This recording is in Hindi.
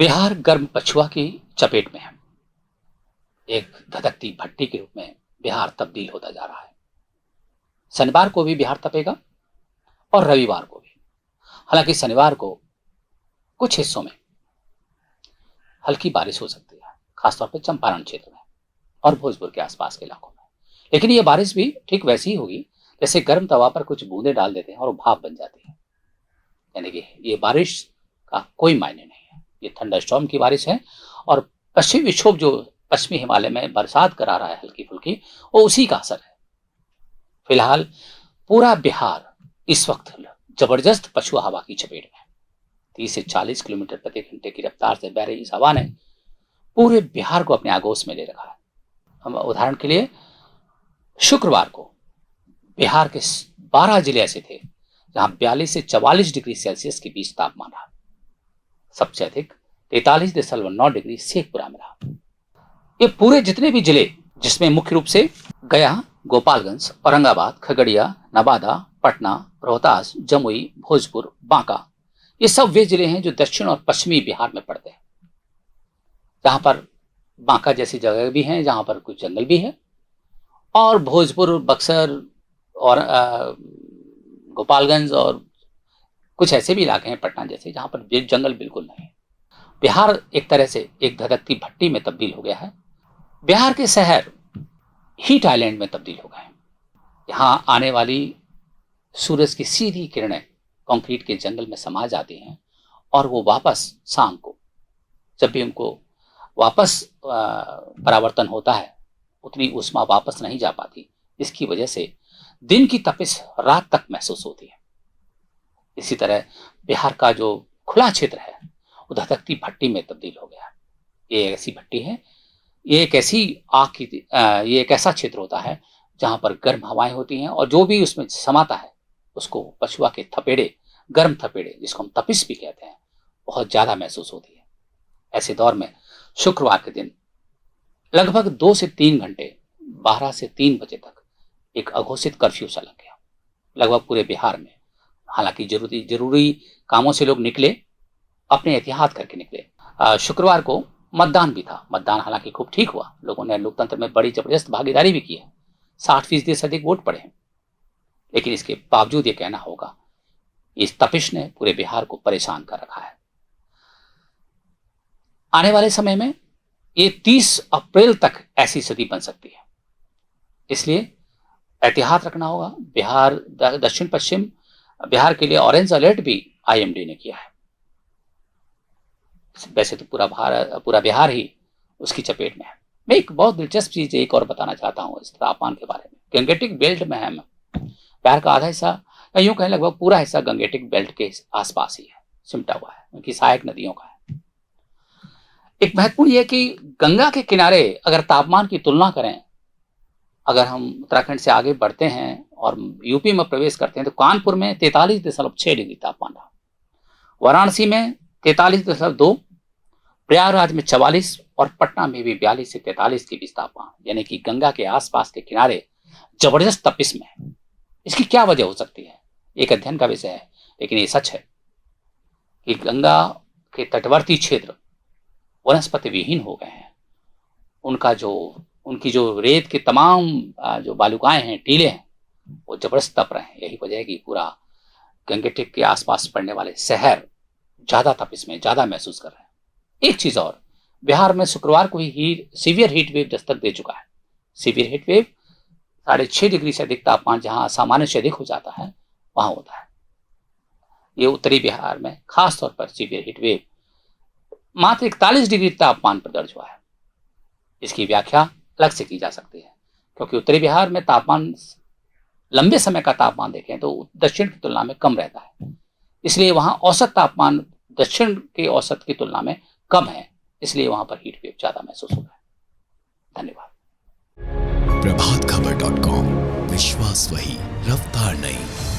बिहार गर्म पछुआ की चपेट में है। एक धधकती भट्टी के रूप में बिहार तब्दील होता जा रहा है। शनिवार को भी बिहार तपेगा और रविवार को भी। हालांकि शनिवार को कुछ हिस्सों में हल्की बारिश हो सकती है, खासतौर पर चंपारण क्षेत्र में और भोजपुर के आसपास के इलाकों में। लेकिन ये बारिश भी ठीक वैसी ही होगी जैसे गर्म तवा पर कुछ बूंदे डाल देते हैं और भाप बन जाती है। यानी कि ये बारिश का कोई मायने नहीं है। ये थंडरस्टॉर्म की बारिश है और पश्चिमी विक्षोभ जो पश्चिमी हिमालय में बरसात करा रहा है हल्की फुल्की, वो उसी का असर है। फिलहाल पूरा बिहार इस वक्त जबरदस्त पछुआ हवा की चपेट में है। 30 से 40 किलोमीटर प्रति घंटे की रफ्तार से बह रही इस हवा ने पूरे बिहार को अपने आगोश में ले रखा है। हम उदाहरण के लिए शुक्रवार को बिहार के 12 जिले ऐसे थे जहां 42 से 44 डिग्री सेल्सियस के बीच तापमान रहा। सबसे अधिक 43.9 डिग्री शेखपुरा में रहा। ये पूरे जितने भी जिले, जिसमें मुख्य रूप से गया, गोपालगंज, औरंगाबाद, खगड़िया, नवादा, पटना, रोहतास, जमुई, भोजपुर, बांका, ये सब वे जिले हैं जो दक्षिण और पश्चिमी बिहार में पड़ते हैं। जहां पर बांका जैसी जगह भी हैं, जहां पर कुछ जंगल भी है, और भोजपुर, बक्सर और गोपालगंज और कुछ ऐसे भी इलाके हैं पटना जैसे जहां पर जंगल बिल्कुल नहीं है। बिहार एक तरह से एक धधकती भट्टी में तब्दील हो गया है। बिहार के शहर हीट आइलैंड में तब्दील हो गए हैं। यहाँ आने वाली सूरज की सीधी किरणें कंक्रीट के जंगल में समा जाती हैं और वो वापस शाम को, जब भी उनको वापस परावर्तन होता है, उतनी ऊष्मा वापस नहीं जा पाती। इसकी वजह से दिन की तपिश रात तक महसूस होती है। इसी तरह बिहार का जो खुला क्षेत्र है वो धधकती भट्टी में तब्दील हो गया। ये ऐसी भट्टी है, ये एक ऐसी आग की ये एक ऐसा क्षेत्र होता है जहां पर गर्म हवाएं होती हैं और जो भी उसमें समाता है उसको पछुआ के थपेड़े, गर्म थपेड़े, जिसको हम तपिश भी कहते हैं, बहुत ज्यादा महसूस होती है। ऐसे दौर में शुक्रवार के दिन लगभग 2 से 3 घंटे 12 से 3 बजे तक एक अघोषित कर्फ्यू सा लग गया लगभग पूरे बिहार में। हालांकि जरूरी कामों से लोग निकले, अपने एहतियात करके निकले। शुक्रवार को मतदान भी था। मतदान हालांकि खूब ठीक हुआ। लोगों ने लोकतंत्र में बड़ी जबरदस्त भागीदारी भी की है। 60% से अधिक वोट पड़े हैं। लेकिन इसके बावजूद ये कहना होगा, इस तपिश ने पूरे बिहार को परेशान कर रखा है। आने वाले समय में ये 30 अप्रैल तक ऐसी स्थिति बन सकती है। इसलिए एहतियात रखना होगा। बिहार, दक्षिण पश्चिम बिहार के लिए ऑरेंज अलर्ट भी आईएमडी ने किया है। वैसे तो पूरा बिहार ही उसकी चपेट में है। मैं एक बहुत दिलचस्प चीज एक और बताना चाहता हूँ इस तापमान के बारे में। गंगेटिक बेल्ट में है बिहार का आधा हिस्सा, यूं कहें लगभग पूरा हिस्सा गंगेटिक बेल्ट के आसपास ही है, सिमटा हुआ है, उनकी सहायक नदियों का है। एक महत्वपूर्ण यह कि गंगा के किनारे अगर तापमान की तुलना करें, अगर हम उत्तराखंड से आगे बढ़ते हैं और यूपी में प्रवेश करते हैं तो कानपुर में 43.6 डिग्री तापमान रहा, वाराणसी में 43.2, प्रयागराज में 44 और पटना में भी 42 से 43 के बीच तापमान, यानी कि गंगा के आसपास के किनारे जबरदस्त तपिश में है। इसकी क्या वजह हो सकती है, एक अध्ययन का विषय है। लेकिन ये सच है कि गंगा के तटवर्ती क्षेत्र वनस्पति विहीन हो गए हैं। उनकी जो रेत के तमाम जो बालुकाएं हैं, टीले हैं, वो जबरदस्त तप रहे हैं। यही वजह है कि पूरा गंगेटिक के आसपास पड़ने वाले शहर ज्यादा तपिश में ज्यादा महसूस कर रहे हैं। एक चीज और, बिहार में शुक्रवार को ही सीवियर हीट वेव दस्तक दे चुका है। सीवियर हीट वेव 6.5 डिग्री से अधिक तापमान जहां सामान्य से अधिक हो जाता है वहां होता है। ये उत्तरी बिहार में खास तौर पर सीवियर हीट वेव मात्र 41 डिग्री तापमान पर दर्ज हुआ है। इसकी व्याख्या अलग से की जा सकती है, क्योंकि उत्तरी बिहार में तापमान, लंबे समय का तापमान देखें तो दक्षिण की तुलना में कम रहता है। इसलिए वहां औसत तापमान दक्षिण के औसत की तुलना में कम है, इसलिए वहां पर हीट वेव ज्यादा महसूस होता है। धन्यवाद। प्रभातखबर.com, विश्वास वही, रफ्तार नहीं।